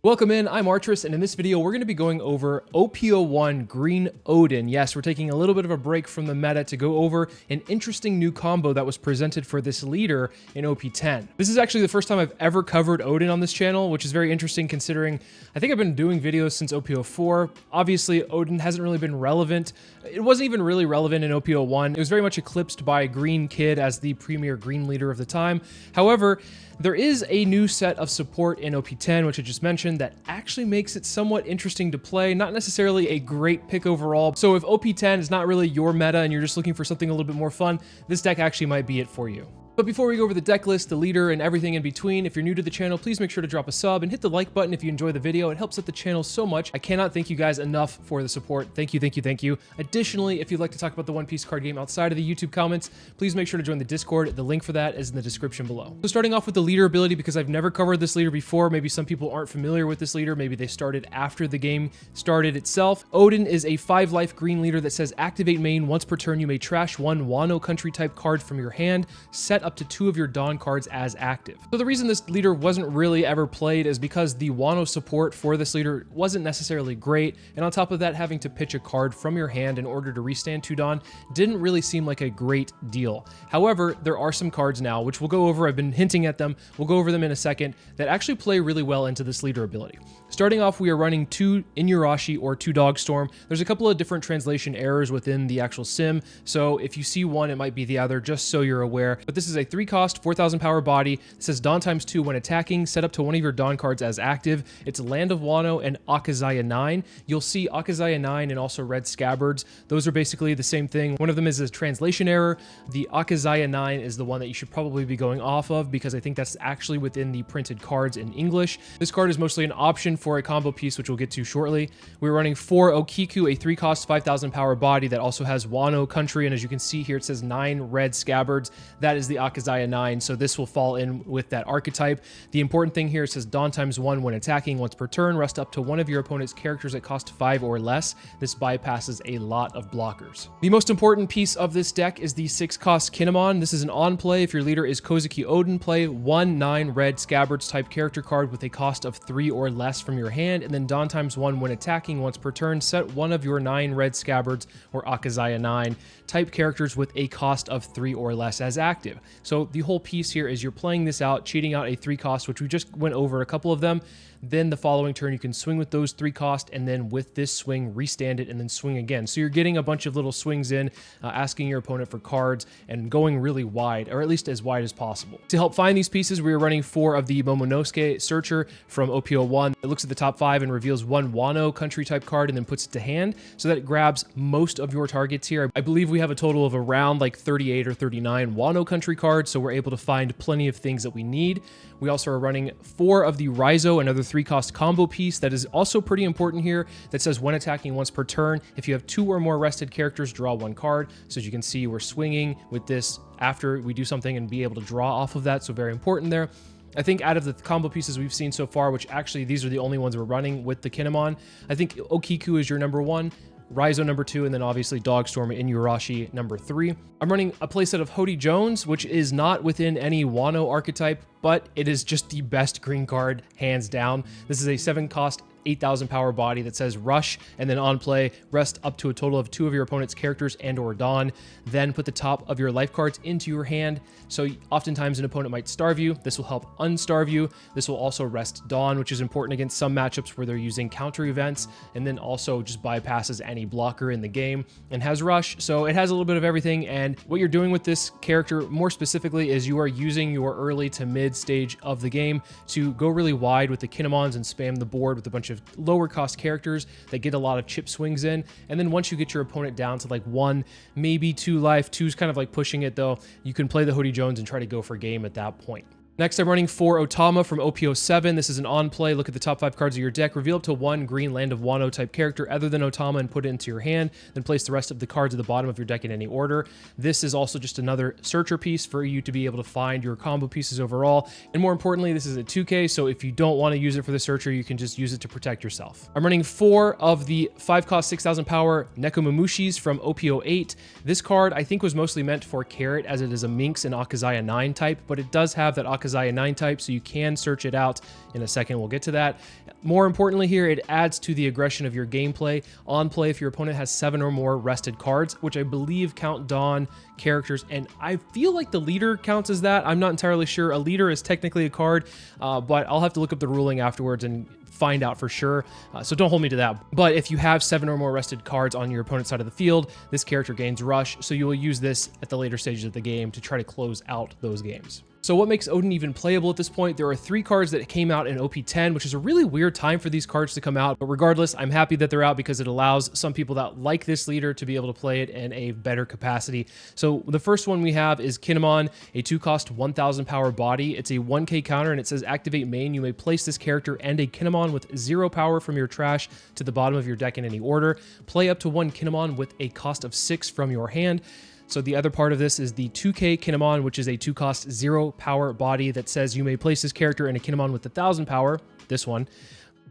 Welcome in, I'm Artress, and in this video we're going to be going over OP01 Green Oden. Yes, we're taking a little bit of a break from the meta to go over an interesting new combo that was presented for this leader in OP10. This is actually the first time I've ever covered Oden on this channel, which is very interesting considering I think I've been doing videos since OP04. Obviously, Oden hasn't really been relevant. It wasn't even really relevant in OP01. It was very much eclipsed by Green Kid as the premier green leader of the time. However, there is a new set of support in OP10, which I just mentioned, that actually makes it somewhat interesting to play. Not necessarily a great pick overall. So if OP10 is not really your meta and you're just looking for something a little bit more fun, this deck actually might be it for you. But before we go over the deck list, the leader, and everything in between, if you're new to the channel, please make sure to drop a sub and hit the like button if you enjoy the video. It helps out the channel so much. I cannot thank you guys enough for the support. Thank you, thank you, thank you. Additionally, if you'd like to talk about the One Piece card game outside of the YouTube comments, please make sure to join the Discord. The link for that is in the description below. So starting off with the leader ability, because I've never covered this leader before, maybe some people aren't familiar with this leader, maybe they started after the game started itself. Oden is a 5-life green leader that says activate main. Once per turn, you may trash one Wano country type card from your hand, set up to 2 of your Dawn cards as active. So the reason this leader wasn't really ever played is because the Wano support for this leader wasn't necessarily great, and on top of that, having to pitch a card from your hand in order to restand 2 Dawn didn't really seem like a great deal. However, there are some cards now, which we'll go over. I've been hinting at them. We'll go over them in a second, that actually play really well into this leader ability. Starting off, we are running 2 Inuyarashi or 2 Dogstorm. There's a couple of different translation errors within the actual sim, so if you see one, it might be the other, just so you're aware. But this is a 3-cost, 4,000 power body. It says Dawn ×2 when attacking, set up to 1 of your Dawn cards as active. It's Land of Wano and Akazaya 9. You'll see Akazaya 9 and also Red Scabbards. Those are basically the same thing. One of them is a translation error. The Akazaya 9 is the one that you should probably be going off of, because I think that's actually within the printed cards in English. This card is mostly an option for a combo piece, which we'll get to shortly. We're running 4 Okiku, a 3-cost, 5,000 power body that also has Wano country, and as you can see here, it says 9 Red Scabbards. That is the Akazaya 9, so this will fall in with that archetype. The important thing here, it says Dawn ×1 when attacking. Once per turn, rest up to 1 of your opponent's characters that cost 5 or less. This bypasses a lot of blockers. The most important piece of this deck is the 6-cost Kinemon. This is an on play. If your leader is Kozuki Oden, play 1 9 Red Scabbards type character card with a cost of 3 or less from your hand, and then Dawn ×1 when attacking. Once per turn, set 1 of your 9 Red Scabbards or Akazaya 9 type characters with a cost of 3 or less as active. So the whole piece here is you're playing this out, cheating out a 3-cost, which we just went over a couple of them. Then the following turn, you can swing with those 3-cost, and then with this swing, restand it, and then swing again. So you're getting a bunch of little swings in, asking your opponent for cards, and going really wide, or at least as wide as possible. To help find these pieces, we are running 4 of the Momonosuke Searcher from OP01. It looks at the top 5 and reveals 1 Wano country type card, and then puts it to hand, so that it grabs most of your targets here. I believe we have a total of around like 38 or 39 Wano country cards, so we're able to find plenty of things that we need. We also are running 4 of the Raizo, another 3-cost combo piece that is also pretty important here, that says when attacking once per turn, if you have 2 or more rested characters, draw 1 card. So as you can see, we're swinging with this after we do something and be able to draw off of that, so very important there. I think out of the combo pieces we've seen so far, which actually these are the only ones we're running with the Kinemon, I think Okiku is your number 1, Raizo number 2, and then obviously Dogstorm and Inuyarashi number 3. I'm running a playset of Hody Jones, which is not within any Wano archetype, but it is just the best green card, hands down. This is a 7-cost, 8,000 power body that says rush, and then on play, rest up to a total of 2 of your opponent's characters and or Dawn. Then put the top of your life cards into your hand. So oftentimes an opponent might starve you. This will help unstarve you. This will also rest Dawn, which is important against some matchups where they're using counter events, and then also just bypasses any blocker in the game, and has rush. So it has a little bit of everything, and what you're doing with this character more specifically is you are using your early to mid stage of the game to go really wide with the Kinemons and spam the board with a bunch of lower cost characters that get a lot of chip swings in. And then once you get your opponent down to like 1, maybe 2 life, 2's kind of like pushing it though, you can play the Hody Jones and try to go for game at that point. Next, I'm running 4 Otama from OP07. This is an on-play. Look at the top 5 cards of your deck. Reveal up to 1 green Land of Wano type character other than Otama and put it into your hand. Then place the rest of the cards at the bottom of your deck in any order. This is also just another searcher piece for you to be able to find your combo pieces overall. And more importantly, this is a 2K, so if you don't want to use it for the searcher, you can just use it to protect yourself. I'm running 4 of the 5-cost, 6,000 power Nekomamushis from OP08. This card, I think, was mostly meant for Carrot, as it is a Minx and Akazaya 9 type, but it does have that Akazaya Akazaya 9 type, so you can search it out in a second. We'll get to that. More importantly here, it adds to the aggression of your gameplay. On play, if your opponent has 7 or more rested cards, which I believe count Dawn characters, and I feel like the leader counts as that. I'm not entirely sure. A leader is technically a card, but I'll have to look up the ruling afterwards and find out for sure, so don't hold me to that. But if you have 7 or more rested cards on your opponent's side of the field, this character gains rush, so you will use this at the later stages of the game to try to close out those games. So what makes Oden even playable at this point? There are 3 cards that came out in OP10, which is a really weird time for these cards to come out. But regardless, I'm happy that they're out because it allows some people that like this leader to be able to play it in a better capacity. So the first one we have is Kinemon, a 2-cost 1000 power body. It's a 1k counter and it says activate main. You may place this character and a Kinemon with 0 power from your trash to the bottom of your deck in any order. Play up to 1 Kinemon with a cost of 6 from your hand. So the other part of this is the 2k Kinemon, which is a 2-cost 0 power body that says you may place this character and a Kinemon with 1000 power, this one,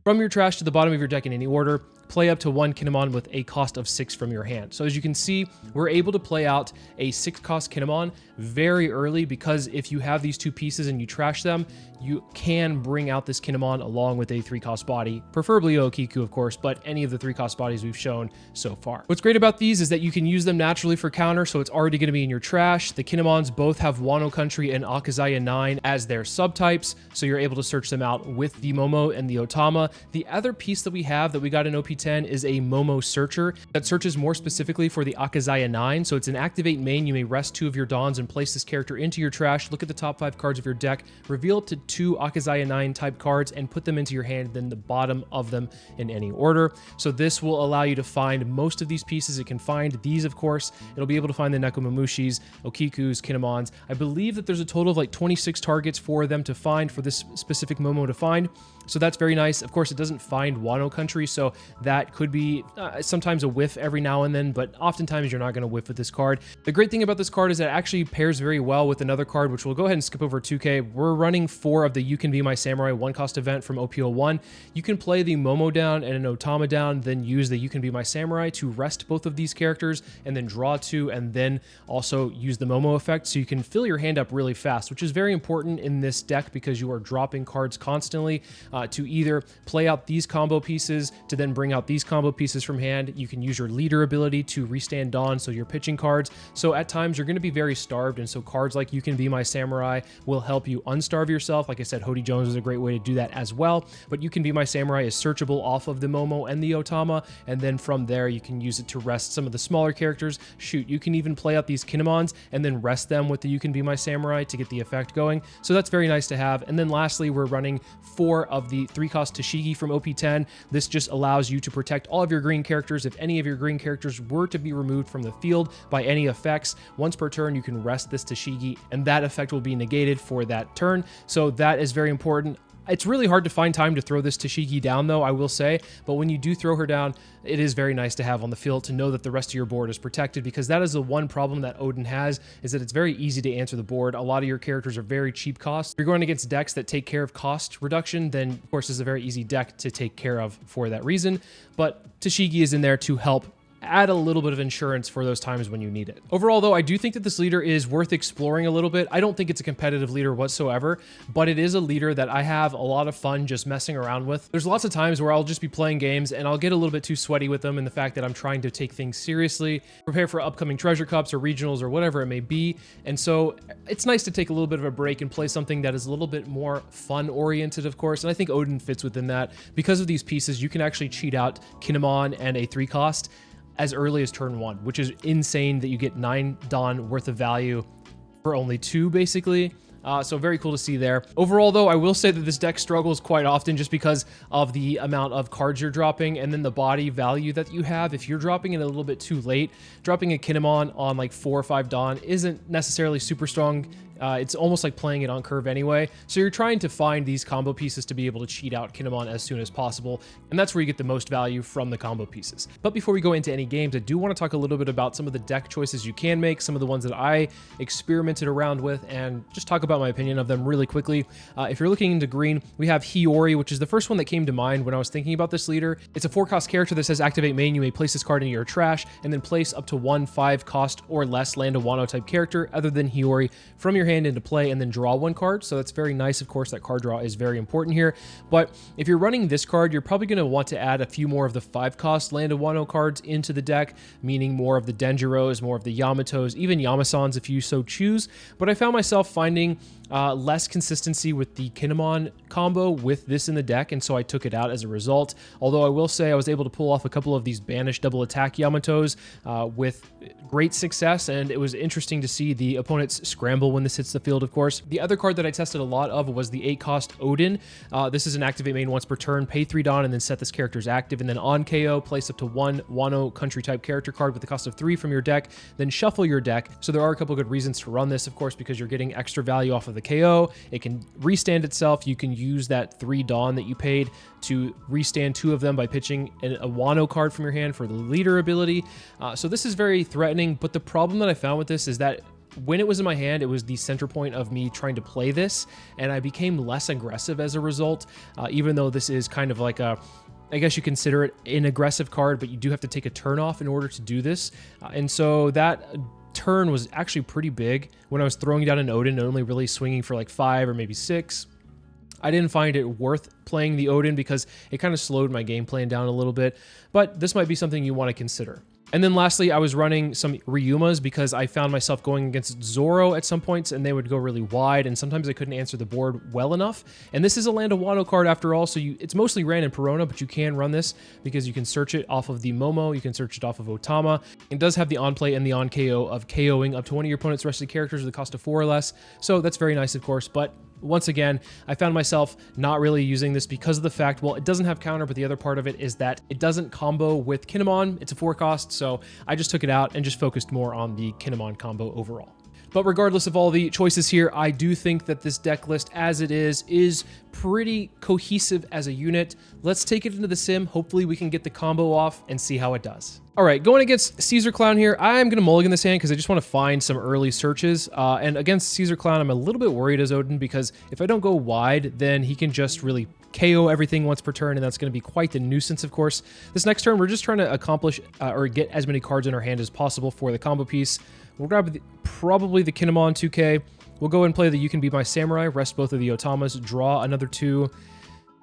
from your trash to the bottom of your deck in any order. Play up to 1 Kinemon with a cost of 6 from your hand. So as you can see, we're able to play out a 6-cost Kinemon very early, because if you have these 2 pieces and you trash them, you can bring out this Kinemon along with a 3-cost body, preferably Okiku, of course, but any of the 3-cost bodies we've shown so far. What's great about these is that you can use them naturally for counter, so it's already going to be in your trash. The Kinemons both have Wano Country and Akazaya 9 as their subtypes, so you're able to search them out with the Momo and the Otama. The other piece that we got in OP10 is a Momo Searcher that searches more specifically for the Akazaya 9, so it's an activate main. You may rest 2 of your Dons and place this character into your trash, look at the top 5 cards of your deck, reveal up to 2 Akazaya 9 type cards and put them into your hand, then the bottom of them in any order. So this will allow you to find most of these pieces. It can find these, of course. It'll be able to find the Nekomamushis, Okikus, Kinemons. I believe that there's a total of like 26 targets for them to find, for this specific Momo to find. So that's very nice. Of course, it doesn't find Wano Country, so that could be sometimes a whiff every now and then, but oftentimes you're not going to whiff with this card. The great thing about this card is that it actually pairs very well with another card, which we'll go ahead and skip over 2K. We're running 4 of the You Can Be My Samurai 1-cost event from OP01. You can play the Momo down and an Otama down, then use the You Can Be My Samurai to rest both of these characters, and then draw 2, and then also use the Momo effect, so you can fill your hand up really fast, which is very important in this deck because you are dropping cards constantly to either play out these combo pieces to then bring out these combo pieces from hand. You can use your leader ability to restand Dawn, so you're pitching cards. So at times you're going to be very starved, and so cards like You Can Be My Samurai will help you unstarve yourself. Like I said, Hody Jones is a great way to do that as well, but You Can Be My Samurai is searchable off of the Momo and the Otama, and then from there you can use it to rest some of the smaller characters. Shoot, you can even play out these Kinemons and then rest them with the You Can Be My Samurai to get the effect going. So that's very nice to have. And then lastly, we're running 4 of the 3-cost Tashigi from OP10. This just allows you to protect all of your green characters. If any of your green characters were to be removed from the field by any effects, once per turn you can rest this Tashigi, and that effect will be negated for that turn. So that is very important. It's really hard to find time to throw this Tashigi down, though, I will say, but when you do throw her down, it is very nice to have on the field to know that the rest of your board is protected, because that is the one problem that Oden has, is that it's very easy to answer the board. A lot of your characters are very cheap cost. If you're going against decks that take care of cost reduction, then of course it's a very easy deck to take care of for that reason, but Tashigi is in there to help add a little bit of insurance for those times when you need it. Overall, though, I do think that this leader is worth exploring a little bit. I don't think it's a competitive leader whatsoever, but it is a leader that I have a lot of fun just messing around with. There's lots of times where I'll just be playing games and I'll get a little bit too sweaty with them, in the fact that I'm trying to take things seriously, prepare for upcoming treasure cups or regionals or whatever it may be. And so it's nice to take a little bit of a break and play something that is a little bit more fun oriented, of course. And I think Oden fits within that. Because of these pieces, you can actually cheat out Kinemon and a 3-cost as early as turn 1, which is insane that you get 9 Dawn worth of value for only 2, basically. So very cool to see there. Overall, though, I will say that this deck struggles quite often just because of the amount of cards you're dropping and then the body value that you have. If you're dropping it a little bit too late, dropping a Kinemon on like 4 or 5 Dawn isn't necessarily super strong. It's almost like playing it on curve anyway. So you're trying to find these combo pieces to be able to cheat out Kinemon as soon as possible. And that's where you get the most value from the combo pieces. But before we go into any games, I do want to talk a little bit about some of the deck choices you can make, some of the ones that I experimented around with, and just talk about my opinion of them really quickly. If you're looking into green, we have Hiyori, which is the first one that came to mind when I was thinking about this leader. It's a 4-cost character that says activate main. You may place this card into your trash and then place up to 1 5-cost or less land a Wano type character other than Hiyori from your hand into play and then draw one card. So that's very nice. Of course, that card draw is very important here. But if you're running this card, you're probably going to want to add a few more of the 5-cost Land of Wano cards into the deck, meaning more of the Denjiros, more of the Yamatos, even Yamasans if you so choose. But I found myself finding less consistency with the Kinemon combo with this in the deck, and so I took it out as a result. Although I will say I was able to pull off a couple of these banished double attack Yamatos with great success, and it was interesting to see the opponents scramble when this hits the field, of course. The other card that I tested a lot of was the 8-cost Oden. This is an activate main once per turn, pay 3 Dawn, and then set this character's active, and then on KO, place up to 1 Wano country type character card with the cost of 3 from your deck, then shuffle your deck. So there are a couple good reasons to run this, of course, because you're getting extra value off of the KO. It can restand itself. You can use that 3 Dawn that you paid to restand 2 of them by pitching a Wano card from your hand for the leader ability. So this is very threatening, but the problem that I found with this is that when it was in my hand, it was the center point of me trying to play this, and I became less aggressive as a result, even though this is kind of like a, I guess you consider it an aggressive card, but you do have to take a turn off in order to do this. And so that turn was actually pretty big when I was throwing down an Oden and only really swinging for like 5 or maybe 6. I didn't find it worth playing the Oden because it kind of slowed my game plan down a little bit, but this might be something you want to consider. And then lastly, I was running some Ryumas because I found myself going against Zoro at some points, and they would go really wide, and sometimes I couldn't answer the board well enough. And this is a Land of Wano card after all, so it's mostly ran in Perona, but you can run this because you can search it off of the Momo, you can search it off of Otama. It does have the on-play and the on-KO of KOing up to one of your opponent's rested characters with a cost of 4 or less, so that's very nice, of course, but once again, I found myself not really using this because of the fact, well, it doesn't have counter, but the other part of it is that it doesn't combo with Kinemon. It's a 4-cost, so I just took it out and just focused more on the Kinemon combo overall. But regardless of all the choices here, I do think that this deck list as it is pretty cohesive as a unit. Let's take it into the sim. Hopefully we can get the combo off and see how it does. All right, going against Caesar Clown here, I'm going to mulligan this hand because I just want to find some early searches. And against Caesar Clown, I'm a little bit worried as Oden because if I don't go wide, then he can just really KO everything once per turn, and that's going to be quite the nuisance, of course. This next turn, we're just trying to accomplish or get as many cards in our hand as possible for the combo piece. We'll grab probably the Kinemon 2K. We'll go and play the You Can Be My Samurai, rest both of the Otamas, draw another 2.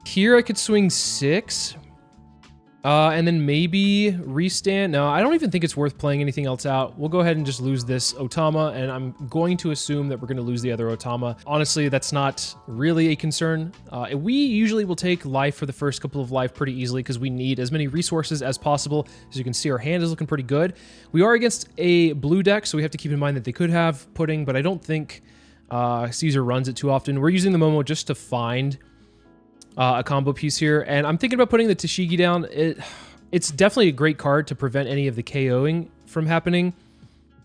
Here I could swing 6. And then maybe restand. No, I don't even think it's worth playing anything else out. We'll go ahead and just lose this Otama, and I'm going to assume that we're going to lose the other Otama. Honestly, that's not really a concern. We usually will take life for the first couple of life pretty easily because we need as many resources as possible. As you can see, our hand is looking pretty good. We are against a blue deck, so we have to keep in mind that they could have pudding, but I don't think Caesar runs it too often. We're using the Momo just to find a combo piece here, and I'm thinking about putting the Tashigi down. It's definitely a great card to prevent any of the KOing from happening.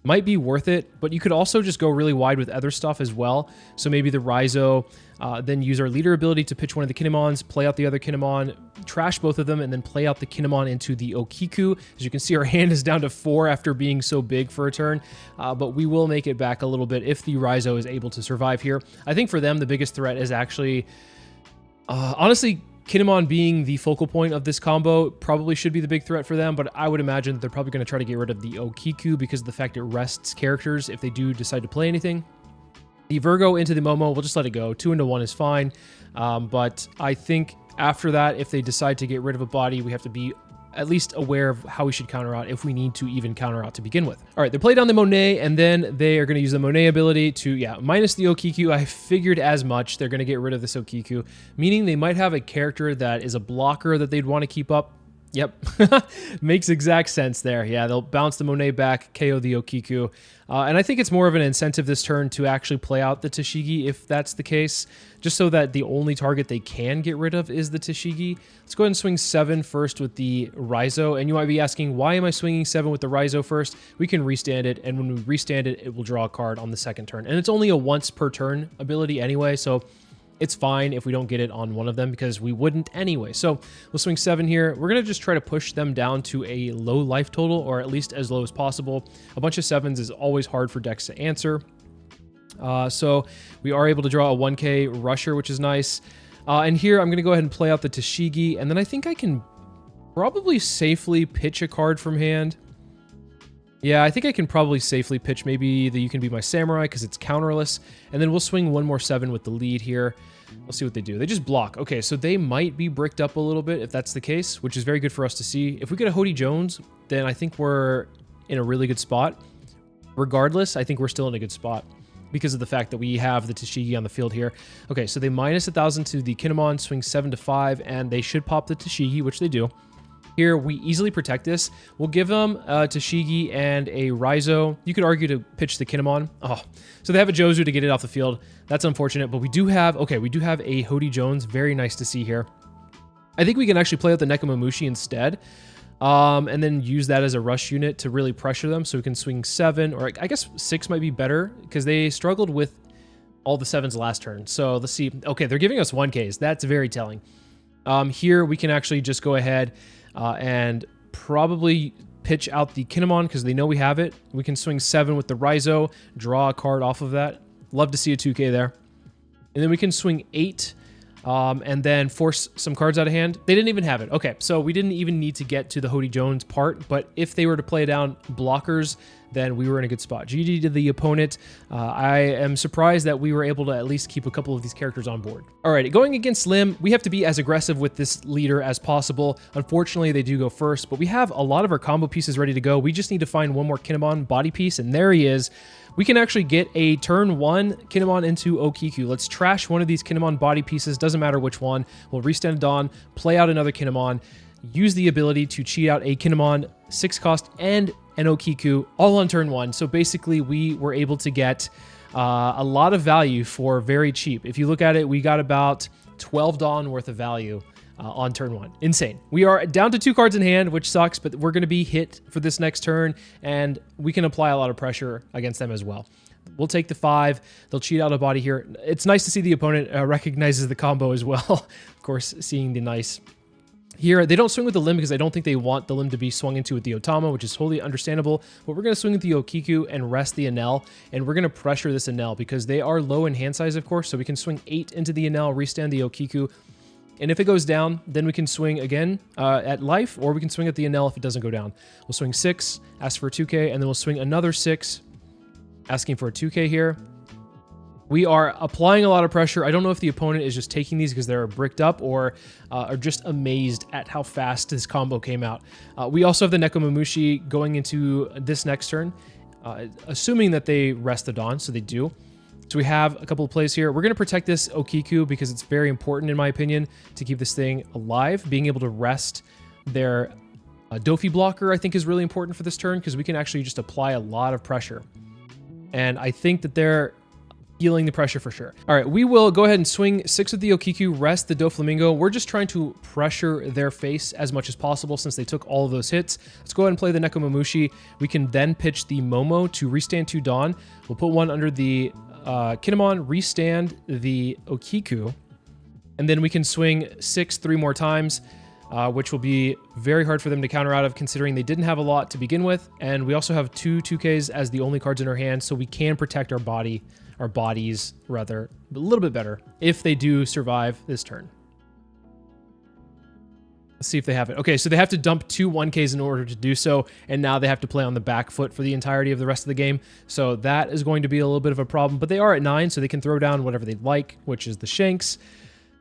Might be worth it, but you could also just go really wide with other stuff as well. So maybe the Raizo, then use our leader ability to pitch one of the Kinemons, play out the other Kinemon, trash both of them, and then play out the Kinemon into the Okiku. As you can see, our hand is down to 4 after being so big for a turn, but we will make it back a little bit if the Raizo is able to survive here. I think for them, the biggest threat is actually honestly, Kinemon being the focal point of this combo probably should be the big threat for them, but I would imagine that they're probably going to try to get rid of the Okiku because of the fact it rests characters if they do decide to play anything. The Virgo into the Momo, we'll just let it go. 2 into 1 is fine, but I think after that, if they decide to get rid of a body, we have to be at least aware of how we should counter out if we need to even counter out to begin with. All right, they play down the Monet, and then they are going to use the Monet ability to, minus the Okiku. I figured as much. They're going to get rid of this Okiku, meaning they might have a character that is a blocker that they'd want to keep up. Yep, makes exact sense there. Yeah, they'll bounce the Monet back, KO the Okiku. And I think it's more of an incentive this turn to actually play out the Tashigi if that's the case, just so that the only target they can get rid of is the Tashigi. Let's go ahead and swing 7 first with the Raizo. And you might be asking, why am I swinging 7 with the Raizo first? We can restand it, and when we restand it, it will draw a card on the second turn. And it's only a once per turn ability anyway, so it's fine if we don't get it on one of them because we wouldn't anyway. So we'll swing 7 here. We're going to just try to push them down to a low life total, or at least as low as possible. A bunch of 7s is always hard for decks to answer. So we are able to draw a 1K Rusher, which is nice. And here I'm going to go ahead and play out the Tashigi, and then I think I can probably safely pitch a card from hand. Yeah, I think I can probably safely pitch maybe the You Can Be My Samurai because it's counterless. And then we'll swing one more 7 with the lead here. We'll see what they do. They just block. Okay, so they might be bricked up a little bit if that's the case, which is very good for us to see. If we get a Hody Jones, then I think we're in a really good spot. Regardless, I think we're still in a good spot because of the fact that we have the Tashigi on the field here. Okay, so they minus 1,000 to the Kinemon, swing 7 to 5, and they should pop the Tashigi, which they do. Here, we easily protect this. We'll give them a Tashigi and a Raizo. You could argue to pitch the Kinemon. Oh, so they have a Jozu to get it off the field. That's unfortunate, but we do have a Hody Jones. Very nice to see here. I think we can actually play out the Nekomamushi instead, and then use that as a rush unit to really pressure them. So we can swing 7, or I guess 6 might be better because they struggled with all the 7s last turn. So let's see. Okay, they're giving us 1Ks. That's very telling. Here, we can actually just go ahead and probably pitch out the Kinemon because they know we have it. We can swing 7 with the Raizo, draw a card off of that. Love to see a 2K there. And then we can swing 8 and then force some cards out of hand. They didn't even have it. Okay, so we didn't even need to get to the Hody Jones part, but if they were to play down blockers, then we were in a good spot. GG to the opponent. I am surprised that we were able to at least keep a couple of these characters on board. All right, going against Lim, we have to be as aggressive with this leader as possible. Unfortunately, they do go first, but we have a lot of our combo pieces ready to go. We just need to find one more Kinemon body piece, and there he is. We can actually get a turn 1 Kinemon into Okiku. Let's trash one of these Kinemon body pieces. Doesn't matter which one. We'll restand Dawn, play out another Kinemon, use the ability to cheat out a Kinemon 6 cost and an Okiku all on turn 1. So basically we were able to get a lot of value for very cheap. If you look at it, we got about 12 Dawn worth of value on turn 1. Insane. We are down to 2 cards in hand, which sucks, but we're going to be hit for this next turn, and we can apply a lot of pressure against them as well. We'll take the 5. They'll cheat out a body here. It's nice to see the opponent recognizes the combo as well. Of course, seeing the nice... Here, they don't swing with the Lim because I don't think they want the Lim to be swung into with the Otama, which is totally understandable. But we're going to swing with the Okiku and rest the Enel, and we're going to pressure this Enel because they are low in hand size, of course. So we can swing 8 into the Enel, restand the Okiku. And if it goes down, then we can swing again at life, or we can swing at the Enel if it doesn't go down. We'll swing 6, ask for a 2K, and then we'll swing another 6, asking for a 2K here. We are applying a lot of pressure. I don't know if the opponent is just taking these because they're bricked up or are just amazed at how fast this combo came out. We also have the Nekomamushi going into this next turn, assuming that they rest the Dawn, so they do. So we have a couple of plays here. We're going to protect this Okiku because it's very important, in my opinion, to keep this thing alive. Being able to rest their Dofi blocker, I think, is really important for this turn because we can actually just apply a lot of pressure. And I think that they're feeling the pressure for sure. All right, we will go ahead and swing 6 with the Okiku, rest the Doflamingo. We're just trying to pressure their face as much as possible since they took all of those hits. Let's go ahead and play the Nekomamushi. We can then pitch the Momo to restand 2 Dawn. We'll put one under the Kinemon, restand the Okiku, and then we can swing 6 3 more times, which will be very hard for them to counter out of considering they didn't have a lot to begin with. And we also have 2 2Ks as the only cards in our hand, so we can protect our bodies rather, a little bit better if they do survive this turn. Let's see if they have it. Okay, so they have to dump 2 1Ks in order to do so, and now they have to play on the back foot for the entirety of the rest of the game. So that is going to be a little bit of a problem, but they are at 9, so they can throw down whatever they'd like, which is the Shanks.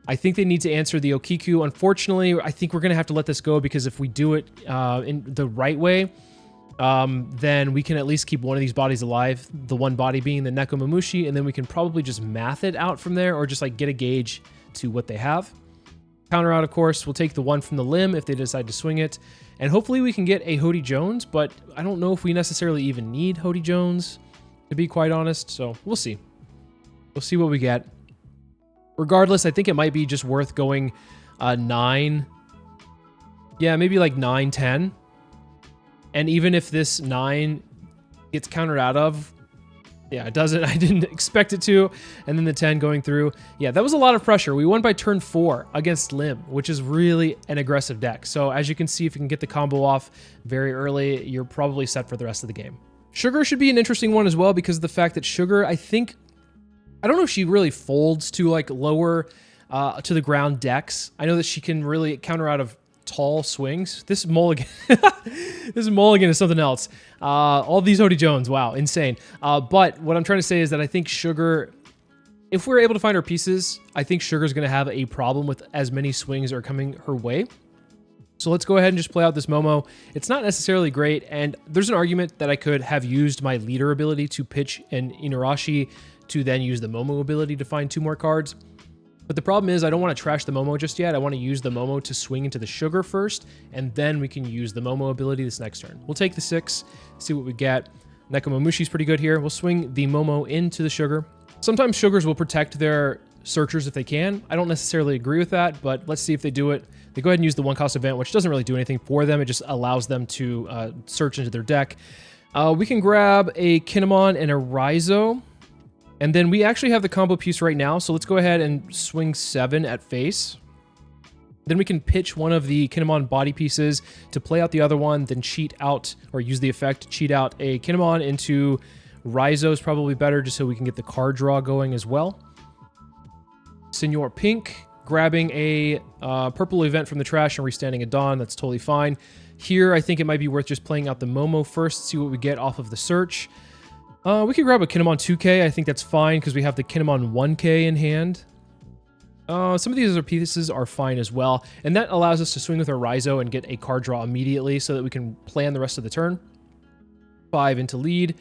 I think they need to answer the Okiku. Unfortunately, I think we're going to have to let this go because if we do it in the right way, then we can at least keep one of these bodies alive, the one body being the Nekomamushi, and then we can probably just math it out from there or just like get a gauge to what they have. Counter out, of course, we'll take the one from the Lim if they decide to swing it, and hopefully we can get a Hody Jones, but I don't know if we necessarily even need Hody Jones, to be quite honest, so we'll see. We'll see what we get. Regardless, I think it might be just worth going 9. Yeah, maybe like 9, 10. And even if this 9 gets countered out of, yeah, it doesn't. I didn't expect it to. And then the 10 going through. Yeah, that was a lot of pressure. We won by turn 4 against Lim, which is really an aggressive deck. So as you can see, if you can get the combo off very early, you're probably set for the rest of the game. Sugar should be an interesting one as well because of the fact that Sugar, I don't know if she really folds to like lower to the ground decks. I know that she can really counter out of tall swings. This mulligan, this mulligan is something else. All these Hody Jones, wow, insane. But what I'm trying to say is that I think Sugar, if we're able to find her pieces, I think Sugar's going to have a problem with as many swings are coming her way. So let's go ahead and just play out this Momo. It's not necessarily great, and there's an argument that I could have used my leader ability to pitch an Inuarashi to then use the Momo ability to find 2 more cards. But the problem is I don't want to trash the Momo just yet. I want to use the Momo to swing into the Sugar first, and then we can use the Momo ability this next turn. We'll take the 6, see what we get. Nekomamushi's pretty good here. We'll swing the Momo into the Sugar. Sometimes Sugars will protect their searchers if they can. I don't necessarily agree with that, but let's see if they do it. They go ahead and use the 1-cost event, which doesn't really do anything for them. It just allows them to search into their deck. We can grab a Kinemon and a Raizo. And then we actually have the combo piece right now, so let's go ahead and swing 7 at face. Then we can pitch one of the Kinemon body pieces to play out the other one, then cheat out, or use the effect to cheat out a Kinemon into Raizo is probably better, just so we can get the card draw going as well. Senor Pink, grabbing a purple event from the trash and restanding a Dawn, that's totally fine. Here, I think it might be worth just playing out the Momo first, see what we get off of the search. We could grab a Kinemon 2K. I think that's fine because we have the Kinemon 1K in hand. Some of these other pieces are fine as well. And that allows us to swing with our Raizo and get a card draw immediately so that we can plan the rest of the turn. 5 into lead.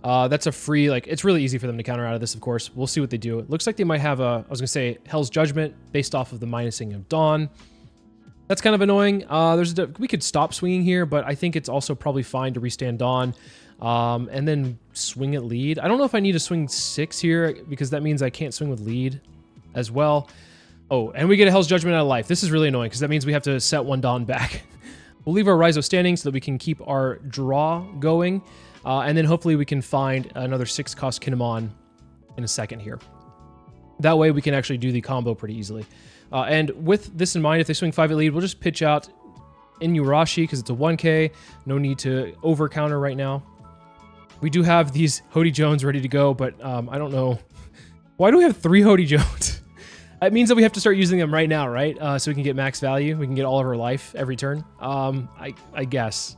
That's a free, like, it's really easy for them to counter out of this, of course. We'll see what they do. It looks like they might have a, I was going to say, Hell's Judgment based off of the minusing of Dawn. That's kind of annoying. We could stop swinging here, but I think it's also probably fine to restand Dawn. And then swing at lead. I don't know if I need to swing 6 here because that means I can't swing with lead as well. Oh, and we get a Hell's Judgment out of life. This is really annoying because that means we have to set 1 Dawn back. We'll leave our Raizo standing so that we can keep our draw going. And then hopefully we can find another 6-cost Kinemon in a second here. That way we can actually do the combo pretty easily. And with this in mind, if they swing 5 at lead, we'll just pitch out Inuarashi because it's a 1K. No need to over counter right now. We do have these Hody Jones ready to go, but I don't know. Why do we have 3 Hody Jones? It means that we have to start using them right now, right? So we can get max value. We can get all of our life every turn. I guess.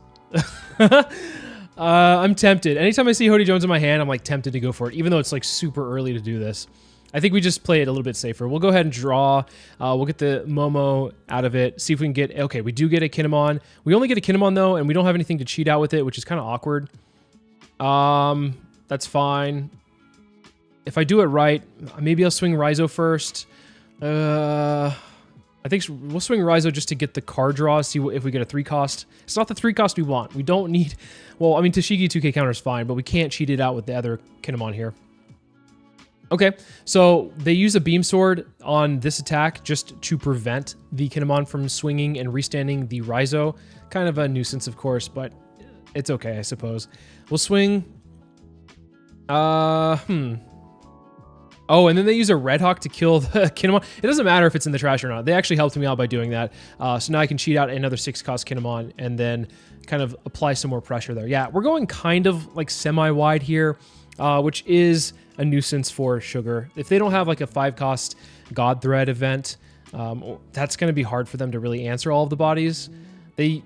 I'm tempted. Anytime I see Hody Jones in my hand, I'm like tempted to go for it, even though it's like super early to do this. I think we just play it a little bit safer. We'll go ahead and draw. We'll get the Momo out of it. See if we can get... Okay, we do get a Kinemon. We only get a Kinemon, though, and we don't have anything to cheat out with it, which is kind of awkward. That's fine. If I do it right, maybe I'll swing Raizo first. I think we'll swing Raizo just to get the card draw, see if we get a 3-cost. It's not the 3-cost we want. We don't need... Well, I mean, Tashigi 2K counter is fine, but we can't cheat it out with the other Kinemon here. Okay, so they use a Beam Sword on this attack just to prevent the Kinemon from swinging and restanding the Raizo. Kind of a nuisance, of course, but it's okay, I suppose. We'll swing... Oh, and then they use a Red Hawk to kill the Kinemon. It doesn't matter if it's in the trash or not. They actually helped me out by doing that. So now I can cheat out another 6-cost Kinemon and then kind of apply some more pressure there. Yeah, we're going kind of like semi-wide here, which is a nuisance for Sugar. If they don't have like a 5-cost God Thread event, that's going to be hard for them to really answer all of the bodies. They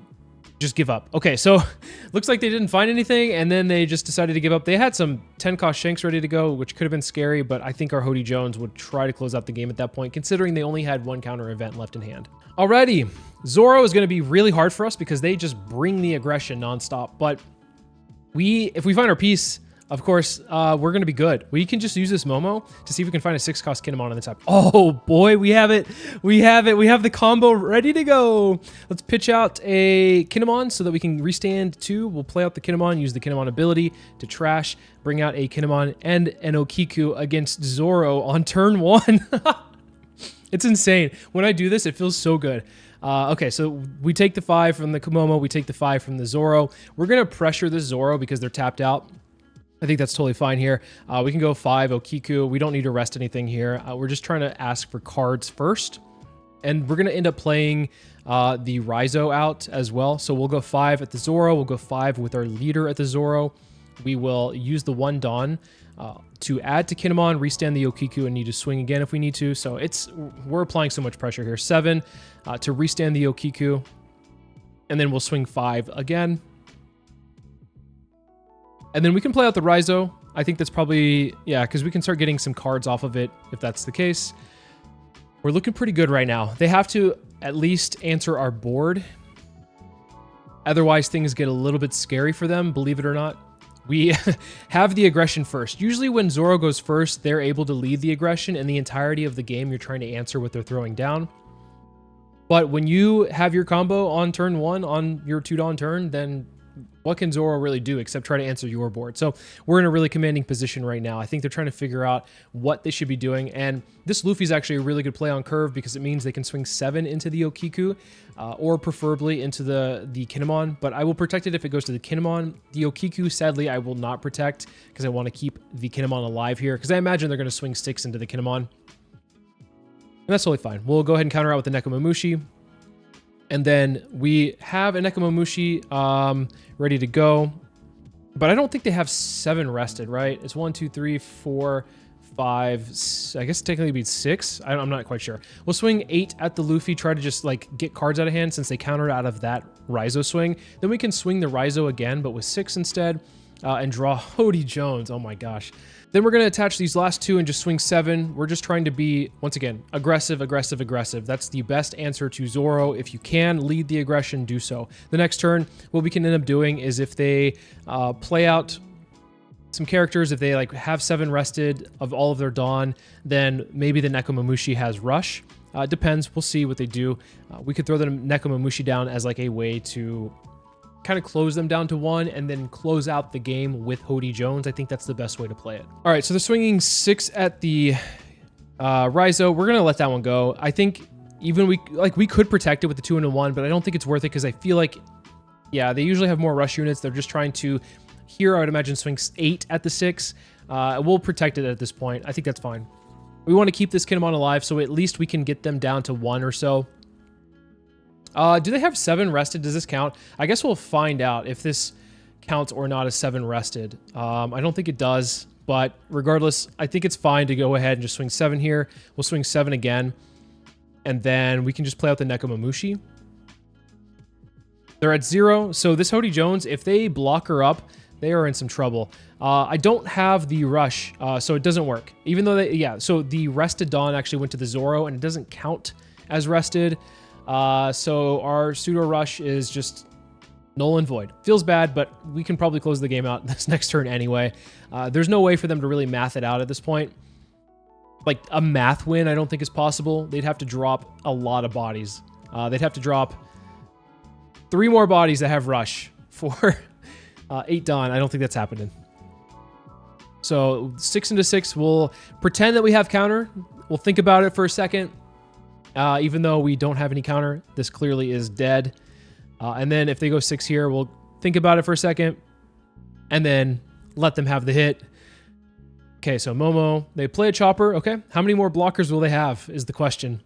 just give up. Okay, so looks like they didn't find anything, and then they just decided to give up. They had some 10-cost Shanks ready to go, which could have been scary, but I think our Hody Jones would try to close out the game at that point, considering they only had 1 counter event left in hand. Alrighty, Zoro is going to be really hard for us because they just bring the aggression nonstop, but if we find our piece, of course, we're going to be good. We can just use this Momo to see if we can find a 6-cost Kinemon on the top. Oh boy, we have it. We have it. We have the combo ready to go. Let's pitch out a Kinemon so that we can restand 2. We'll play out the Kinemon, use the Kinemon ability to trash, bring out a Kinemon and an Okiku against Zoro on turn 1. It's insane. When I do this, it feels so good. Okay, so we take the 5 from the Momo. We take the 5 from the Zoro. We're going to pressure the Zoro because they're tapped out. I think that's totally fine here. We can go 5 Okiku. We don't need to rest anything here. We're just trying to ask for cards first. And we're going to end up playing the Raizo out as well. So we'll go 5 at the Zoro. We'll go 5 with our leader at the Zoro. We will use the 1 Dawn to add to Kinemon, restand the Okiku, and need to swing again if we need to. So we're applying so much pressure here. 7 to restand the Okiku. and then we'll swing 5 again. And then we can play out the Raizo. I think that's probably, yeah, because we can start getting some cards off of it if that's the case. We're looking pretty good right now. They have to at least answer our board. Otherwise, things get a little bit scary for them, believe it or not. We have the aggression first. Usually when Zoro goes first, they're able to lead the aggression, and the entirety of the game, you're trying to answer what they're throwing down. But when you have your combo on turn 1, on your 2-Dawn turn, then what can Zoro really do except try to answer your board? So we're in a really commanding position right now. I think they're trying to figure out what they should be doing. And this Luffy's actually a really good play on curve because it means they can swing 7 into the Okiku, or preferably into the Kinemon. But I will protect it if it goes to the Kinemon. The Okiku, sadly, I will not protect because I want to keep the Kinemon alive here because I imagine they're going to swing 6 into the Kinemon. And that's totally fine. We'll go ahead and counter out with the Nekomamushi. And then we have a Nekomamushi ready to go. But I don't think they have 7 rested, right? It's 1, 2, 3, 4, 5, I guess technically it'd be 6. I'm not quite sure. We'll swing 8 at the Luffy, try to just like get cards out of hand since they countered out of that Raizo swing. Then we can swing the Raizo again, but with 6 instead, and draw Hody Jones. Oh my gosh. Then we're going to attach these last 2 and just swing 7. We're just trying to be, once again, aggressive, aggressive, aggressive. That's the best answer to Zoro. If you can lead the aggression, do so. The next turn, what we can end up doing is if they play out some characters, if they like have 7 rested of all of their Dawn, then maybe the Nekomamushi has Rush. Depends. We'll see what they do. We could throw the Nekomamushi down as like a way to kind of close them down to 1 and then close out the game with Hody Jones. I think that's the best way to play it. All right, so they're swinging 6 at the Raizo. We're gonna let that one go. I think even we could protect it with the 2 and a 1, but I don't think it's worth it because I feel like, yeah, they usually have more rush units. They're just trying to, here I would imagine swing 8 at the 6. We'll protect it at this point. I think that's fine. We want to keep this Kinemon alive, so at least we can get them down to 1 or so. Do they have 7 rested? Does this count? I guess we'll find out if this counts or not as 7 rested. I don't think it does, but regardless, I think it's fine to go ahead and just swing 7 here. We'll swing 7 again, and then we can just play out the Nekomamushi. They're at 0, so this Hody Jones, if they block her up, they are in some trouble. I don't have the rush, so it doesn't work. Even though they, yeah, so the rested Dawn actually went to the Zoro, and it doesn't count as rested. So our pseudo rush is just null and void. Feels bad, but we can probably close the game out this next turn anyway. There's no way for them to really math it out at this point. Like a math win, I don't think is possible. They'd have to drop a lot of bodies. They'd have to drop 3 more bodies that have rush for 8 Dawn. I don't think that's happening. So 6 into 6, we'll pretend that we have counter. We'll think about it for a second. Even though we don't have any counter, this clearly is dead. And then if they go 6 here, we'll think about it for a second and then let them have the hit. Okay, so Momo, they play a chopper. Okay, how many more blockers will they have is the question.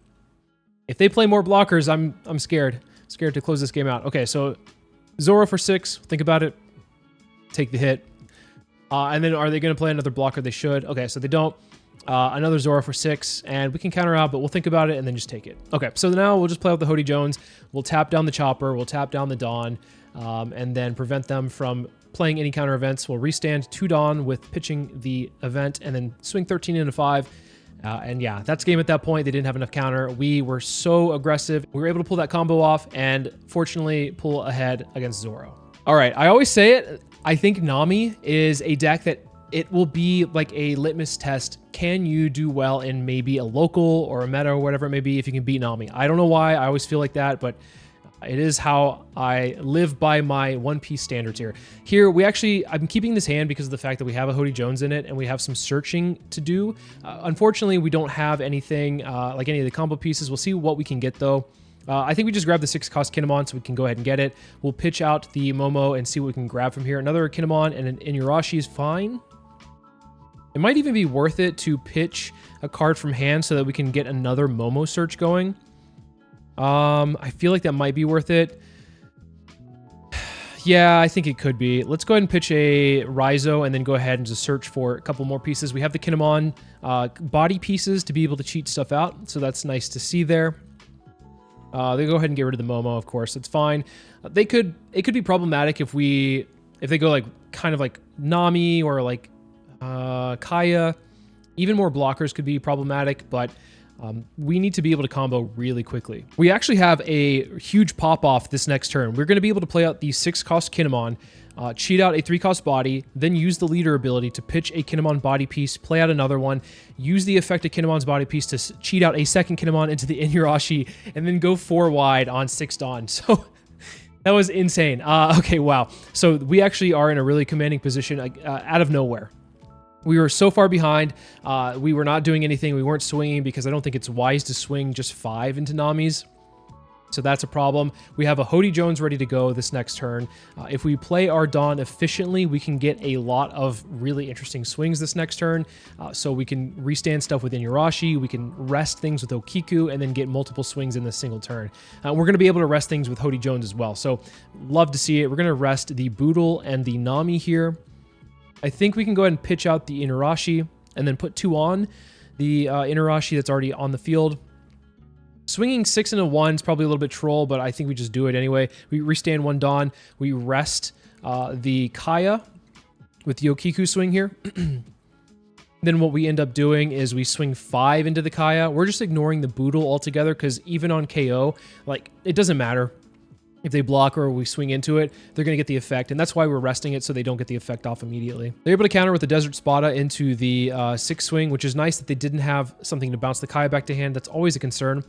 If they play more blockers, I'm scared. Scared to close this game out. Okay, so Zoro for 6. Think about it. Take the hit. And then are they going to play another blocker? They should. Okay, so they don't. Another Zoro for 6, and we can counter out, but we'll think about it and then just take it. Okay, so now we'll just play out the Hody Jones. We'll tap down the chopper. We'll tap down the Dawn, and then prevent them from playing any counter events. We'll restand 2 Dawn with pitching the event, and then swing 13 into 5. And yeah, that's game at that point. They didn't have enough counter. We were so aggressive. We were able to pull that combo off and fortunately pull ahead against Zoro. All right, I always say it. I think Nami is a deck that it will be like a litmus test. Can you do well in maybe a local or a meta or whatever it may be if you can beat Nami? I don't know why. I always feel like that, but it is how I live by my One Piece standards here. Here, I'm keeping this hand because of the fact that we have a Hody Jones in it and we have some searching to do. Unfortunately, we don't have anything like any of the combo pieces. We'll see what we can get though. I think we just grab the 6-cost Kinemon so we can go ahead and get it. We'll pitch out the Momo and see what we can grab from here. Another Kinemon and an Inuyasha is fine. It might even be worth it to pitch a card from hand so that we can get another Momo search going. I feel like that might be worth it. Yeah, I think it could be. Let's go ahead and pitch a Raizo and then go ahead and just search for a couple more pieces. We have the Kinemon body pieces to be able to cheat stuff out, so that's nice to see there. They go ahead and get rid of the Momo, of course. It's fine. It could be problematic if they go like kind of like Nami or like Kaya. Even more blockers could be problematic, but we need to be able to combo really quickly. We actually have a huge pop-off this next turn. We're going to be able to play out the 6-cost Kinemon, cheat out a 3-cost body, then use the leader ability to pitch a Kinemon body piece, play out another one, use the effect of Kinemon's body piece to cheat out a second Kinemon into the Inuyasha, and then go 4 wide on 6 Dawn. So that was insane. Okay, wow. So we actually are in a really commanding position out of nowhere. We were so far behind. We were not doing anything. We weren't swinging because I don't think it's wise to swing just 5 into Nami's. So that's a problem. We have a Hody Jones ready to go this next turn. If we play our Dawn efficiently, we can get a lot of really interesting swings this next turn. So we can restand stuff with Inuyasha, we can rest things with Okiku, and then get multiple swings in this single turn. We're going to be able to rest things with Hody Jones as well. So love to see it. We're going to rest the Boodle and the Nami here. I think we can go ahead and pitch out the Inuyasha and then put 2 on the Inuyasha that's already on the field. Swinging 6 into 1 is probably a little bit troll, but I think we just do it anyway. We restand 1 Dawn. We rest the Kaya with the Okiku swing here. Then what we end up doing is we swing 5 into the Kaya. We're just ignoring the Boodle altogether because even on KO, like, it doesn't matter. If they block or we swing into it, they're going to get the effect, and that's why we're resting it so they don't get the effect off immediately. They're able to counter with the Desert Spada into the 6 swing, which is nice that they didn't have something to bounce the Kaya back to hand. That's always a concern.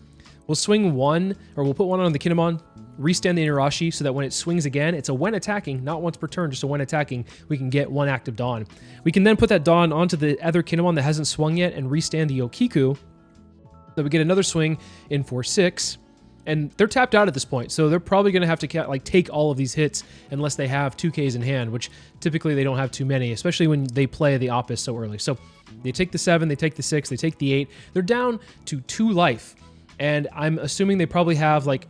We'll swing 1, or we'll put 1 on the Kinemon, restand the Inuyasha so that when it swings again, it's a when attacking, not once per turn, just a when attacking, we can get 1 active Dawn. We can then put that Dawn onto the other Kinemon that hasn't swung yet and restand the Okiku, so we get another swing in for 6. And they're tapped out at this point, so they're probably going to have to like take all of these hits unless they have 2Ks in hand, which typically they don't have too many, especially when they play the Opus so early. So they take the 7, they take the 6, they take the 8. They're down to 2 life, and I'm assuming they probably have like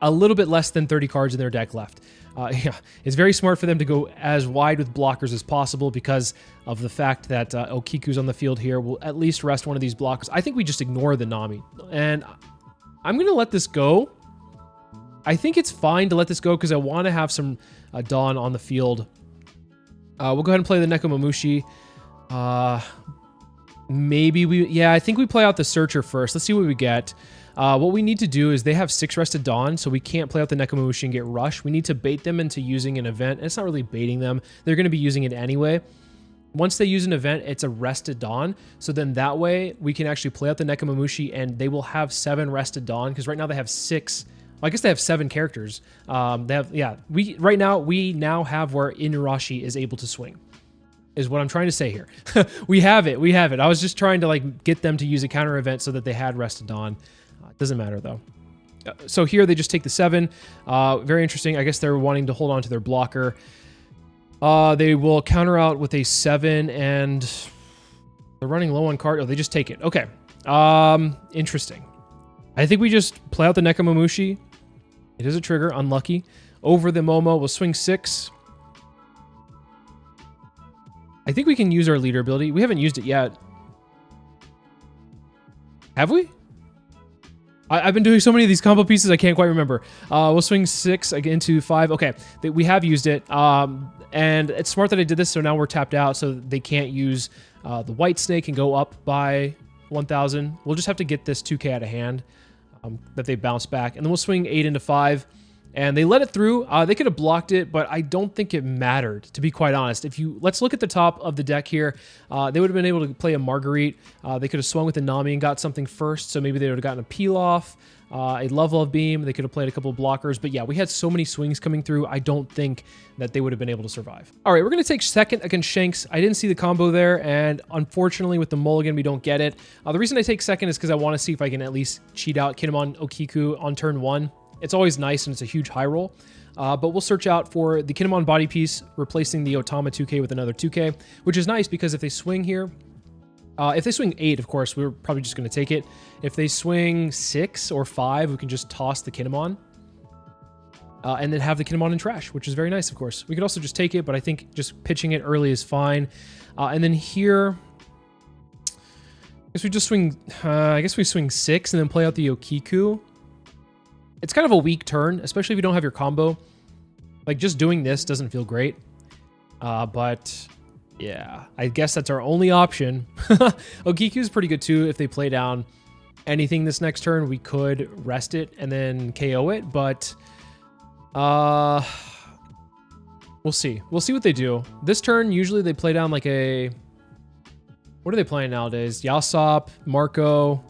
a little bit less than 30 cards in their deck left. Yeah, it's very smart for them to go as wide with blockers as possible because of the fact that Okiku's on the field here. We'll at least rest one of these blockers. I think we just ignore the Nami, and I'm going to let this go. I think it's fine to let this go because I want to have some Dawn on the field. We'll go ahead and play the Nekomamushi. Yeah, I think we play out the Searcher first. Let's see what we get. What we need to do is they have 6 rested Dawn, so we can't play out the Nekomamushi and get rushed. We need to bait them into using an event. And it's not really baiting them. They're going to be using it anyway. Once they use an event, it's a rested Dawn. So then that way we can actually play out the Nekomamushi and they will have 7 rested Dawn because right now they have 6. Well, I guess they have 7 characters. Right now we have where Inuyasha is able to swing. Is what I'm trying to say here. We have it. I was just trying to like get them to use a counter event so that they had rested Dawn. Doesn't matter though. So here they just take the 7. Very interesting. I guess they're wanting to hold on to their blocker. They will counter out with a 7, and they're running low on card. Oh, they just take it. Okay. Interesting. I think we just play out the Nekomamushi. It is a trigger. Unlucky. Over the Momo. We'll swing 6. I think we can use our leader ability. We haven't used it yet. Have we? I've been doing so many of these combo pieces, I can't quite remember. We'll swing 6 again to 5. Okay, we have used it. And it's smart that I did this, so now we're tapped out, so they can't use the White Snake and go up by 1,000. We'll just have to get this 2K out of hand that they bounce back. And then we'll swing 8 into 5. And they let it through. They could have blocked it, but I don't think it mattered, to be quite honest. Let's look at the top of the deck here. They would have been able to play a Marguerite. They could have swung with the Nami and got something first, so maybe they would have gotten a peel off, a Love Beam. They could have played a couple of blockers, but yeah, we had so many swings coming through. I don't think that they would have been able to survive. All right, we're going to take second against Shanks. I didn't see the combo there, and unfortunately with the mulligan, we don't get it. The reason I take second is because I want to see if I can at least cheat out Kinemon Okiku on turn 1. It's always nice and it's a huge high roll, but we'll search out for the Kinemon body piece, replacing the Otama 2K with another 2K, which is nice because if they swing here, if they swing 8, of course, we're probably just going to take it. If they swing 6 or 5, we can just toss the Kinemon and then have the Kinemon in trash, which is very nice, of course. We could also just take it, but I think just pitching it early is fine. And then here, I guess we just swing, I guess we swing 6 and then play out the Okiku. It's kind of a weak turn, especially if you don't have your combo. Like, just doing this doesn't feel great. But, yeah, I guess that's our only option. Okiku is pretty good, too. If they play down anything this next turn, we could rest it and then KO it. But, we'll see. We'll see what they do. This turn, usually they play down like a... What are they playing nowadays? Yasop, Marco,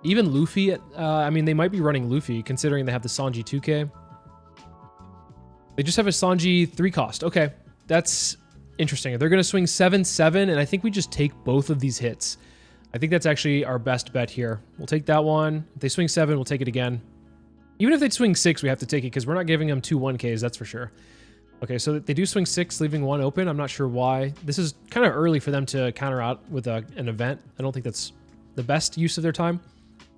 even Luffy. I mean, they might be running Luffy, considering they have the Sanji 2K. They just have a Sanji 3 cost. Okay, that's interesting. They're going to swing 7-7, and I think we just take both of these hits. I think that's actually our best bet here. We'll take that one. If they swing 7, we'll take it again. Even if they swing 6, we have to take it, because we're not giving them 2 1Ks, that's for sure. Okay, so they do swing 6, leaving 1 open. I'm not sure why. This is kind of early for them to counter out with an event. I don't think that's the best use of their time.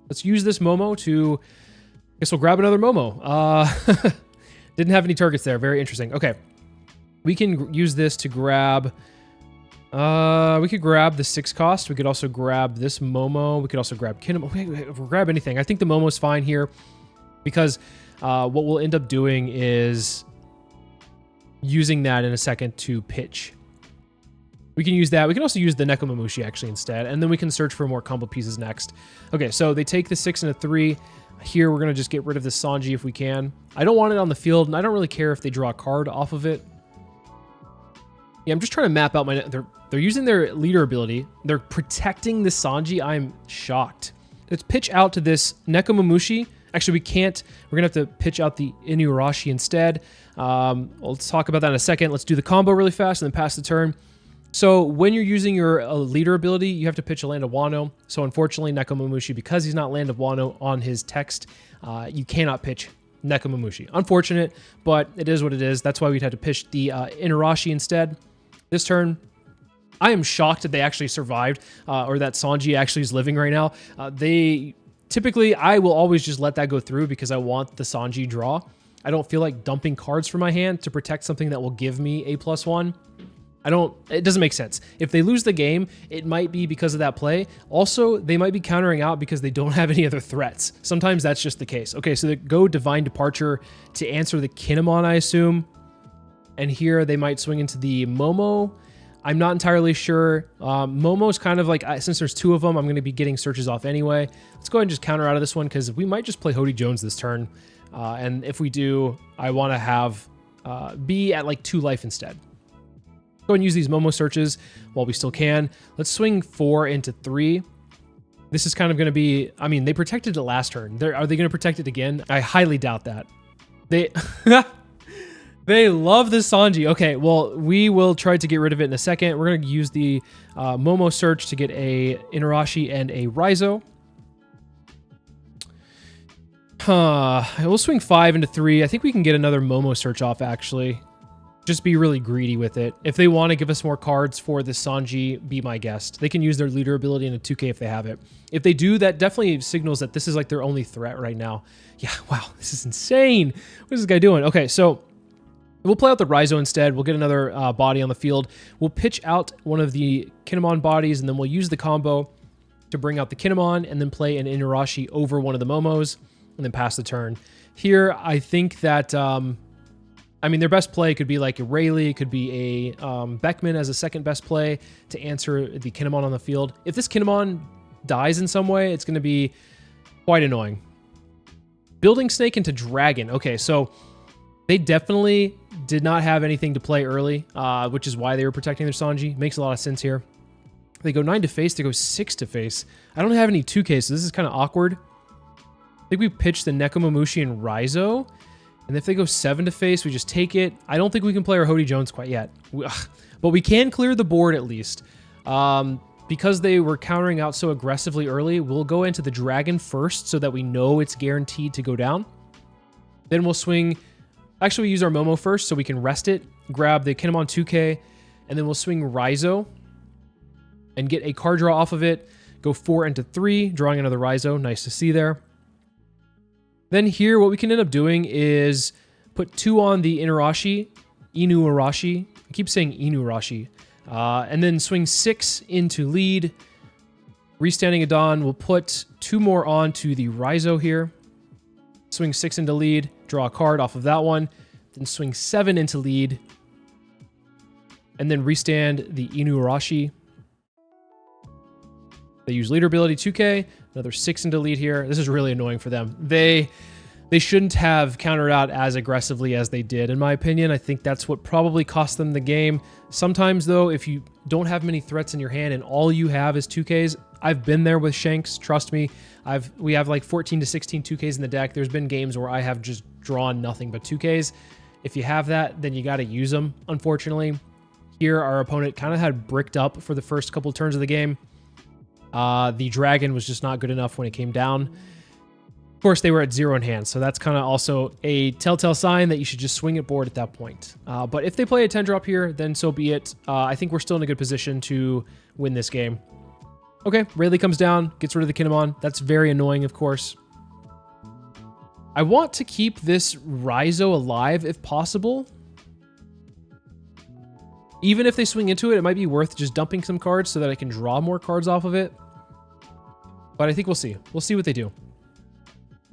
Let's use this Momo to... I guess we'll grab another Momo. Didn't have any targets there. Very interesting. Okay. We can use this to grab... we could grab the 6 cost. We could also grab this Momo. We could also grab Kinemo. We'll grab anything. I think the Momo's fine here because what we'll end up doing is... using that in a second to pitch. We can use that. We can also use the Nekomamushi actually instead, and then we can search for more combo pieces next. Okay, so they take the 6 and a 3. Here, we're going to just get rid of this Sanji if we can. I don't want it on the field, and I don't really care if they draw a card off of it. Yeah, I'm just trying to map out my... They're using their leader ability. They're protecting the Sanji. I'm shocked. Let's pitch out to this Nekomamushi. Actually, we can't. We're going to have to pitch out the Inuarashi instead. Let's talk about that in a second. Let's do the combo really fast and then pass the turn. So when you're using your leader ability, you have to pitch a Land of Wano. So unfortunately, Nekomamushi, because he's not Land of Wano on his text, you cannot pitch Nekomamushi. Unfortunate, but it is what it is. That's why we'd have to pitch the Inuarashi instead. This turn, I am shocked that they actually survived, or that Sanji actually is living right now. Typically, I will always just let that go through because I want the Sanji draw. I don't feel like dumping cards from my hand to protect something that will give me a +1. It doesn't make sense. If they lose the game, it might be because of that play. Also, they might be countering out because they don't have any other threats. Sometimes that's just the case. Okay, so they go Divine Departure to answer the Kinemon, I assume. And here they might swing into the Momo. I'm not entirely sure. Momo's kind of like, since there's 2 of them, I'm going to be getting searches off anyway. Let's go ahead and just counter out of this one because we might just play Hody Jones this turn. And if we do, I want to have be at like 2 life instead. Go and use these Momo searches while we still can. Let's swing 4 into 3. This is kind of going to be... I mean, they protected it last turn. Are they going to protect it again? I highly doubt that. They... They love the Sanji. Okay, well, we will try to get rid of it in a second. We're going to use the Momo search to get a Inuarashi and a Raizo. We'll swing 5 into 3. I think we can get another Momo search off, actually. Just be really greedy with it. If they want to give us more cards for the Sanji, be my guest. They can use their leader ability in a 2K if they have it. If they do, that definitely signals that this is like their only threat right now. Yeah, wow, this is insane. What is this guy doing? Okay, so we'll play out the Raizo instead. We'll get another body on the field. We'll pitch out one of the Kinemon bodies, and then we'll use the combo to bring out the Kinemon, and then play an Inuarashi over one of the Momos, and then pass the turn. Here, I think that... I mean, their best play could be like a Rayleigh, could be a Beckman as a second best play to answer the Kinemon on the field. If this Kinemon dies in some way, it's going to be quite annoying. Building Snake into Dragon. Okay, so they definitely did not have anything to play early, which is why they were protecting their Sanji. Makes a lot of sense here. They go 9 to face, they go 6 to face. I don't have any 2Ks, so this is kind of awkward. I think we pitched the Nekomamushi and Raizo. And if they go 7 to face, we just take it. I don't think we can play our Hody Jones quite yet. But we can clear the board at least. Because they were countering out so aggressively early, we'll go into the Dragon first so that we know it's guaranteed to go down. Then we'll swing... Actually, we use our Momo first so we can rest it. Grab the Kinemon 2K. And then we'll swing Raizo. And get a card draw off of it. Go 4 into 3, drawing another Raizo. Nice to see there. Then here, what we can end up doing is put 2 on the Inuarashi. I keep saying Inuarashi. And then swing 6 into lead. Restanding Adon. We'll put 2 more on to the Raizo here. swing 6 into lead, draw a card off of that one, then swing 7 into lead, and then restand the Inuarashi. They use leader ability 2k, another 6 into lead here. This is really annoying for them. They shouldn't have countered out as aggressively as they did, in my opinion. I think that's what probably cost them the game. Sometimes, though, if you don't have many threats in your hand and all you have is 2Ks, I've been there with Shanks, trust me. We have like 14 to 16 2Ks in the deck. There's been games where I have just drawn nothing but 2Ks. If you have that, then you got to use them, unfortunately. Here, our opponent kind of had bricked up for the first couple turns of the game. The dragon was just not good enough when it came down. Of course, they were at 0 in hand, so that's kind of also a telltale sign that you should just swing at board at that point. But if they play a 10 drop here, then so be it. I think we're still in a good position to win this game. Okay, Rayleigh comes down, gets rid of the Kinemon. That's very annoying, of course. I want to keep this Raizo alive if possible. Even if they swing into it, it might be worth just dumping some cards so that I can draw more cards off of it. But I think we'll see. We'll see what they do.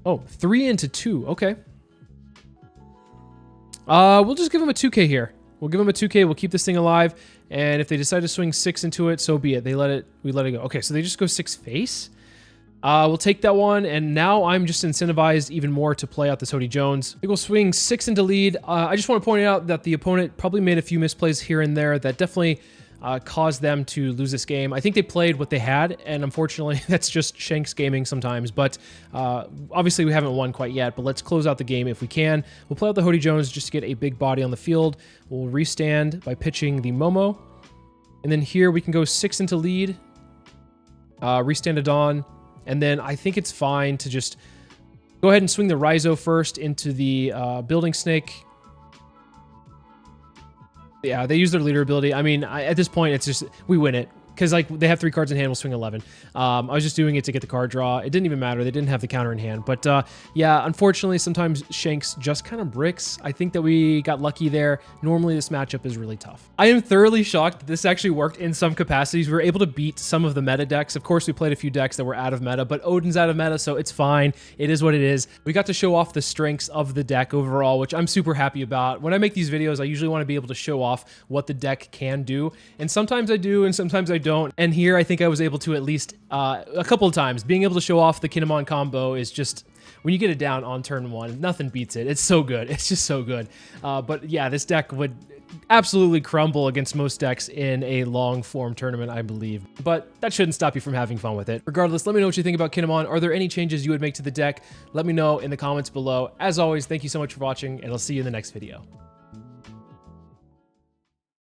Oh, 3 into 2. Okay. We'll just give them a 2K here. We'll give them a 2K. We'll keep this thing alive. And if they decide to swing 6 into it, so be it. We let it go. Okay, so they just go 6 face. We'll take that one, and now I'm just incentivized even more to play out this Hody Jones. I think we'll swing 6 into lead. I just want to point out that the opponent probably made a few misplays here and there that definitely caused them to lose this game. I think they played what they had, and unfortunately, that's just Shanks gaming sometimes. But obviously, we haven't won quite yet, but let's close out the game if we can. We'll play out the Hody Jones just to get a big body on the field. We'll restand by pitching the Momo. And then here, we can go 6 into lead, restand a Dawn, and then I think it's fine to just go ahead and swing the Raizo first into the Building Snake. Yeah, they use their leader ability. I mean, at this point, it's just, we win it. Because, like, they have 3 cards in hand, we'll swing 11. I was just doing it to get the card draw. It didn't even matter. They didn't have the counter in hand. But, yeah, unfortunately, sometimes Shanks just kind of bricks. I think that we got lucky there. Normally, this matchup is really tough. I am thoroughly shocked that this actually worked in some capacities. We were able to beat some of the meta decks. Of course, we played a few decks that were out of meta, but Oden's out of meta, so it's fine. It is what it is. We got to show off the strengths of the deck overall, which I'm super happy about. When I make these videos, I usually want to be able to show off what the deck can do. And sometimes I do, and sometimes I don't. And here, I think I was able to at least a couple of times. Being able to show off the Kinemon combo is just, when you get it down on turn 1, nothing beats it. It's so good. It's just so good. But yeah, this deck would absolutely crumble against most decks in a long form tournament, I believe. But that shouldn't stop you from having fun with it. Regardless, let me know what you think about Kinemon. Are there any changes you would make to the deck? Let me know in the comments below. As always, thank you so much for watching, and I'll see you in the next video.